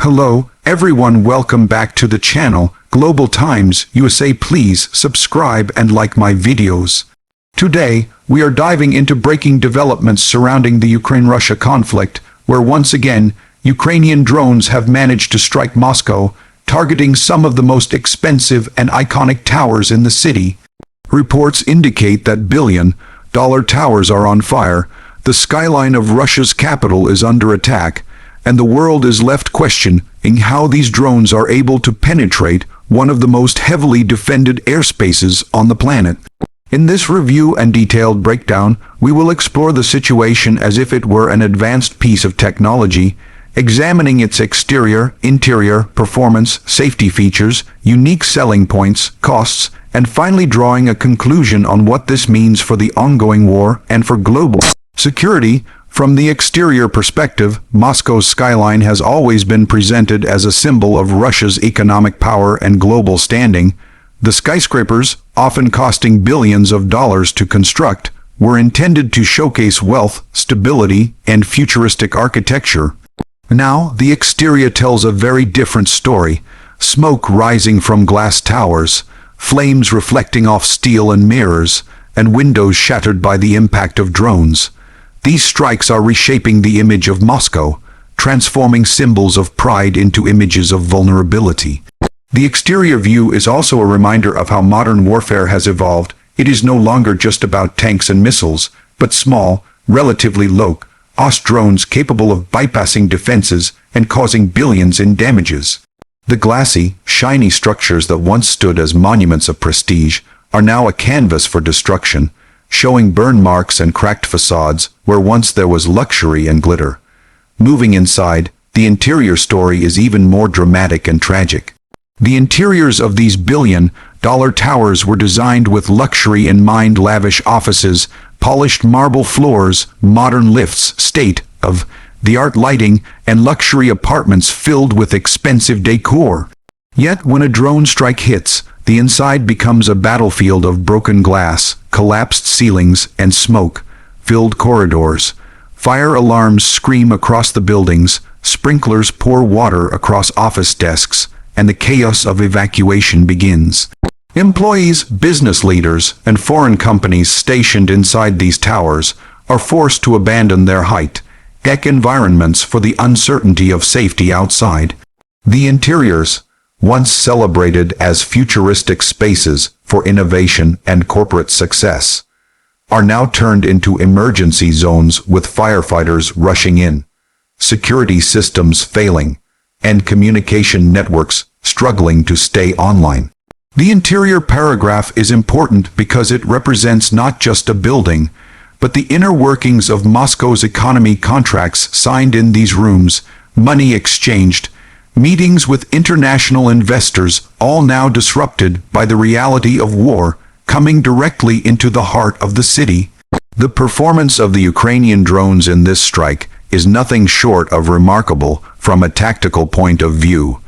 Hello, everyone, welcome back to the channel, Global Times USA. Please subscribe and like my videos. Today, we are diving into breaking developments surrounding the Ukraine-Russia conflict, where once again, Ukrainian drones have managed to strike Moscow, targeting some of the most expensive and iconic towers in the city. Reports indicate that billion-dollar towers are on fire, the skyline of Russia's capital is under attack, and the world is left questioning how these drones are able to penetrate one of the most heavily defended airspaces on the planet. In this review and detailed breakdown, we will explore the situation as if it were an advanced piece of technology, examining its exterior, interior, performance, safety features, unique selling points, costs, and finally drawing a conclusion on what this means for the ongoing war and for global security. From the exterior perspective, Moscow's skyline has always been presented as a symbol of Russia's economic power and global standing. The skyscrapers, often costing billions of dollars to construct, were intended to showcase wealth, stability, and futuristic architecture. Now, the exterior tells a very different story. Smoke rising from glass towers, flames reflecting off steel and mirrors, and windows shattered by the impact of drones. These strikes are reshaping the image of Moscow, transforming symbols of pride into images of vulnerability. The exterior view is also a reminder of how modern warfare has evolved. It is no longer just about tanks and missiles, but small, relatively low-cost drones capable of bypassing defenses and causing billions in damages. The glassy, shiny structures that once stood as monuments of prestige are now a canvas for destruction, showing burn marks and cracked facades where once there was luxury and glitter. Moving inside, the interior story is even more dramatic and tragic. The interiors of these billion-dollar towers were designed with luxury in mind: lavish offices, polished marble floors, modern lifts, state-of-the-art lighting, and luxury apartments filled with expensive decor. Yet when a drone strike hits, the inside becomes a battlefield of broken glass, collapsed ceilings, and smoke-filled corridors. Fire alarms scream across the buildings, sprinklers pour water across office desks, and the chaos of evacuation begins. Employees, business leaders, and foreign companies stationed inside these towers are forced to abandon their high-tech environments for the uncertainty of safety outside. The interiors, once celebrated as futuristic spaces for innovation and corporate success, are now turned into emergency zones with firefighters rushing in, security systems failing, and communication networks struggling to stay online. The interior paragraph is important because it represents not just a building, but the inner workings of Moscow's economy: contracts signed in these rooms, money exchanged, meetings with international investors, all now disrupted by the reality of war coming directly into the heart of the city. The performance of the Ukrainian drones in this strike is nothing short of remarkable from a tactical point of view.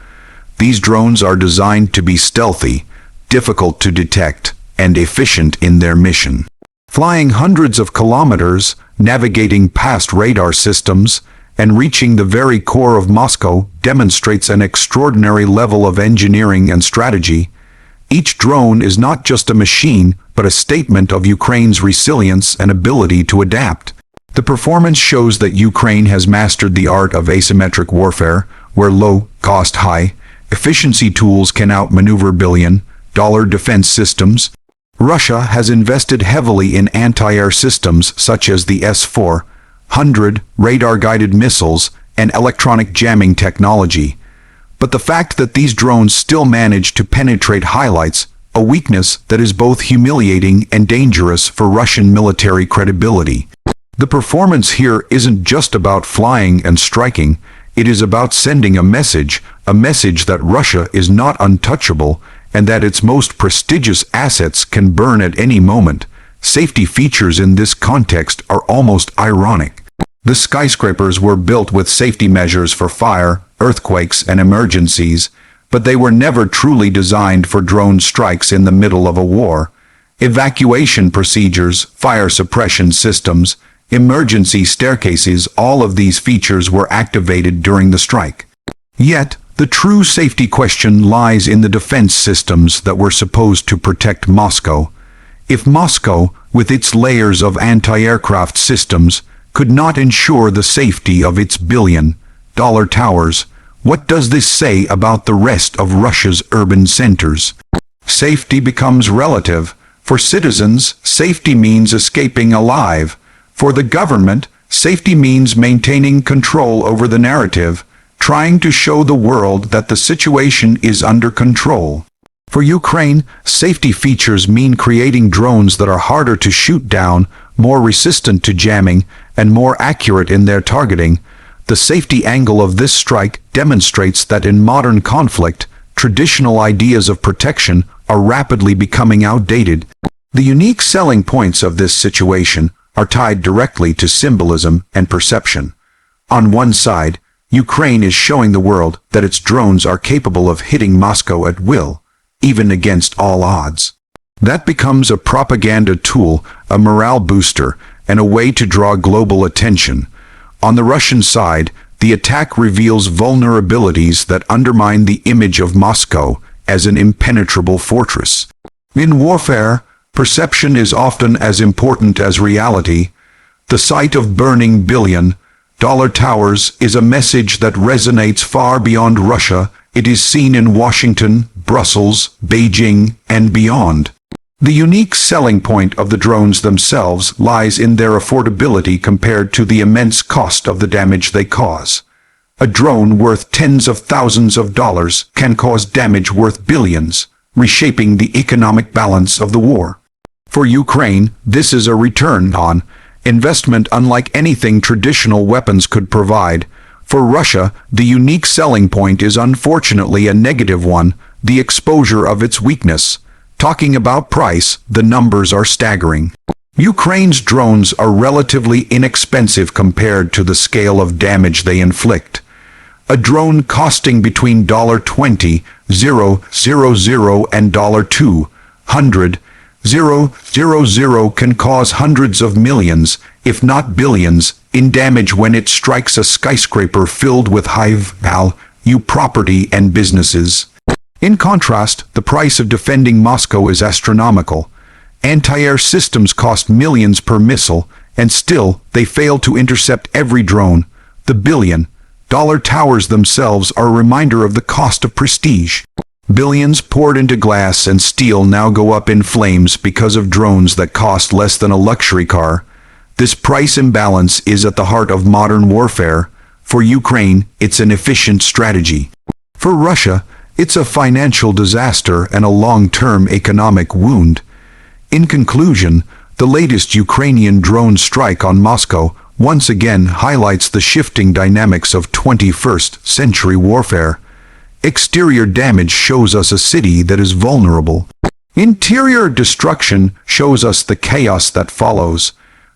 These drones are designed to be stealthy, difficult to detect, and efficient in their mission. Flying hundreds of kilometers, navigating past radar systems, and reaching the very core of Moscow demonstrates an extraordinary level of engineering and strategy. Each drone is not just a machine, but a statement of Ukraine's resilience and ability to adapt. The performance shows that Ukraine has mastered the art of asymmetric warfare, where low-cost, high-efficiency tools can outmaneuver billion-dollar defense systems. Russia has invested heavily in anti-air systems such as the S-400 radar-guided missiles and electronic jamming technology. But the fact that these drones still manage to penetrate highlights a weakness that is both humiliating and dangerous for Russian military credibility. The performance here isn't just about flying and striking, it is about sending a message that Russia is not untouchable and that its most prestigious assets can burn at any moment. Safety features in this context are almost ironic. The skyscrapers were built with safety measures for fire, earthquakes, and emergencies, but they were never truly designed for drone strikes in the middle of a war. Evacuation procedures, fire suppression systems, emergency staircases, all of these features were activated during the strike. Yet, the true safety question lies in the defense systems that were supposed to protect Moscow. If Moscow, with its layers of anti-aircraft systems, could not ensure the safety of its billion-dollar towers, what does this say about the rest of Russia's urban centers? Safety becomes relative. For citizens, safety means escaping alive. For the government, safety means maintaining control over the narrative, trying to show the world that the situation is under control. For Ukraine, safety features mean creating drones that are harder to shoot down, more resistant to jamming, and more accurate in their targeting. The safety angle of this strike demonstrates that in modern conflict, traditional ideas of protection are rapidly becoming outdated. The unique selling points of this situation are tied directly to symbolism and perception. On one side, Ukraine is showing the world that its drones are capable of hitting Moscow at will, even against all odds. That becomes a propaganda tool, a morale booster, and a way to draw global attention. On the Russian side, the attack reveals vulnerabilities that undermine the image of Moscow as an impenetrable fortress. In warfare, perception is often as important as reality. The sight of burning billion-dollar towers is a message that resonates far beyond Russia. It is seen in Washington, Brussels, Beijing, and beyond. The unique selling point of the drones themselves lies in their affordability compared to the immense cost of the damage they cause. A drone worth tens of thousands of dollars can cause damage worth billions, reshaping the economic balance of the war. For Ukraine, this is a return on investment unlike anything traditional weapons could provide. For Russia, the unique selling point is unfortunately a negative one, the exposure of its weakness. Talking about price, the numbers are staggering. Ukraine's drones are relatively inexpensive compared to the scale of damage they inflict. A drone costing between $20,000 and $200,000 can cause hundreds of millions, if not billions, in damage when it strikes a skyscraper filled with high-value property and businesses. In contrast, the price of defending Moscow is astronomical. Anti-air systems cost millions per missile, and still they fail to intercept every drone. The billion-dollar towers themselves are a reminder of the cost of prestige. Billions poured into glass and steel now go up in flames because of drones that cost less than a luxury car. This price imbalance is at the heart of modern warfare. For Ukraine, it's an efficient strategy. For Russia, it's a financial disaster and a long-term economic wound. In conclusion, the latest Ukrainian drone strike on Moscow once again highlights the shifting dynamics of 21st century warfare. Exterior damage shows us a city that is vulnerable. Interior destruction shows us the chaos that follows.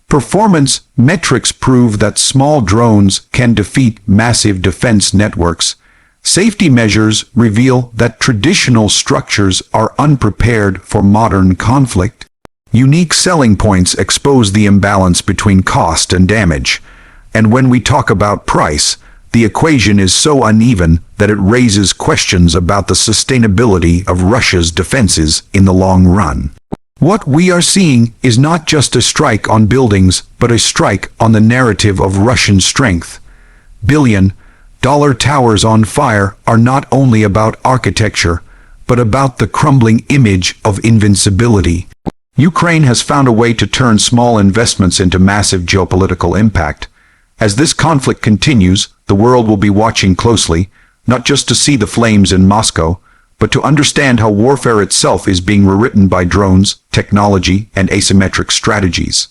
Performance metrics prove that small drones can defeat massive defense networks. Safety measures reveal that traditional structures are unprepared for modern conflict. Unique selling points expose the imbalance between cost and damage. And when we talk about price, the equation is so uneven that it raises questions about the sustainability of Russia's defenses in the long run. What we are seeing is not just a strike on buildings, but a strike on the narrative of Russian strength. Billion-dollar towers on fire are not only about architecture, but about the crumbling image of invincibility. Ukraine has found a way to turn small investments into massive geopolitical impact. As this conflict continues, the world will be watching closely, not just to see the flames in Moscow, but to understand how warfare itself is being rewritten by drones, technology, and asymmetric strategies.